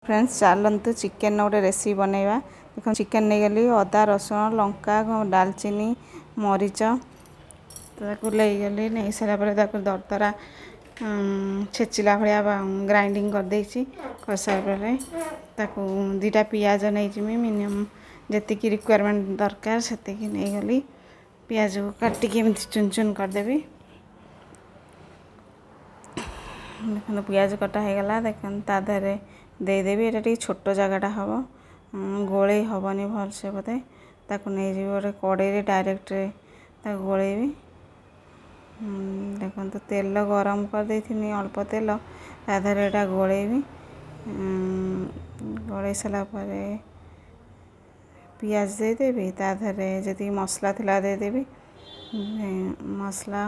Friends चलतु chicken गोटे recipe बनैबा देख चिकेन नहीं गली अदा रसुण लंका दालचीनी मरीच गली नहीं सारापर दरदरा छेचिला भाया ग्राइंडिंग करदे कर सारापर दुईटा पियाज नहीं मिनिमम जी रिक्वायरमेंट दरकार से नहीं गली पियाज को काटिकी चुन चुन करदेवी देखो पियाज कटा होगला देख तादे देदेवी ये छोट जगटा हम गोले हेनी भलसे बोधे ताकू नहीं गोटे कड़े डायरेक्ट गोलेबी देखो तेल गरम कर देथि अल्प तेल तादर यहाँ गोलेबी गोले सारापर पियाज देदेवी तादे जी मसला थिला देदेवी मसला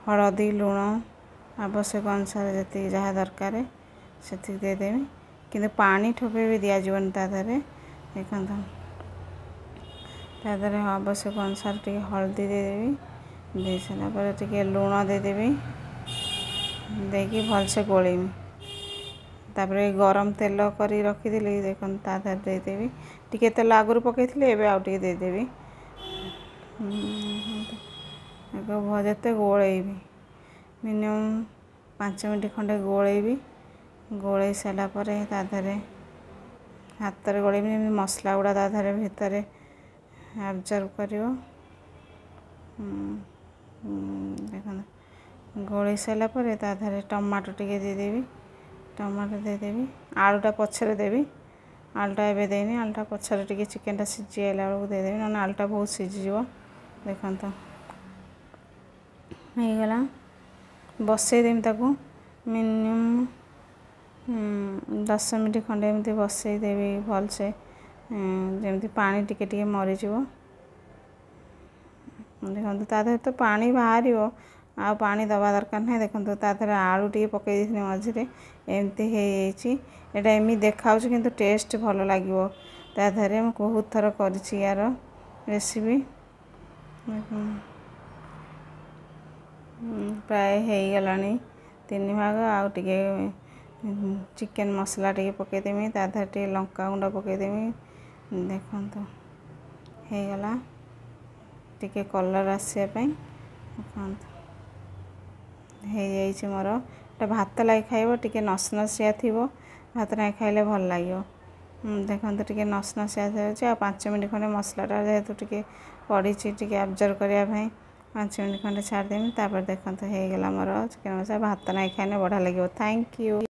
हलदी लुण आवश्यक अनुसार जी जहाँ दरकार से देदेवी किंतु पानी ठोपे भी दिज्वन तादे देखो तादे आवश्यक अनुसार टी हल्दी देदेवी दे सारापर टी लुण देदेवी देकी भलसे गोलेमी तापर गरम तेल करी रखी देखो तादे देदेवी टी तेल आगुरी पकई एवं आउ टे देदेवी जिते गोलेबी मिनिमम 5 मिनट खंडे गोलेबी गोले सारापर तादे हाथ में गोलेबी मसला गुड़ा तादे भितर एब्जर्व कर देख गोले सारापर तादे टमाटो टे देदेवी टमाटो देदेवी आलूटा पछरे देवी आलूटा एवं देनी आलूटा पछरे टे चिकेन सीझी आला बेलू देदेवी ना आलूटा बहुत सीझीज देखो होगला बसईदेमी ताकू मिनिमम 10 मिनट खंडे एमती बसईदेवी भलसे जमी पानी टिके टिके मरीज देखो तादे तो पानी बाहर आ पानी दबा दरकार ना देखो तादे आलू टे पकई दी मझे एमती होटा एमती देखा कि टेस्ट भल लगे तादे मैं बहुत थर कर यार रेसिपी प्राय होगला 3 भाग आउ टे चिकेन मसला टे पकईदेमी तादे टे लंका गुंड पकईदेमी देखो होगला टे कलर आसापी देखो मोर भात लगे खाइब टे नसनसिया थी भात ना खाइले भल लगे देखो टे नसनसिया आ 5 मिनट खंडे मसलाटा जेहेतु टे पड़ी टे एब्जर्व करने 5 मिनट खंडे छाड़देमी तापर देखो होगला मोर चिकेन मसला भात ना खाइले बढ़िया लगे। Thank you.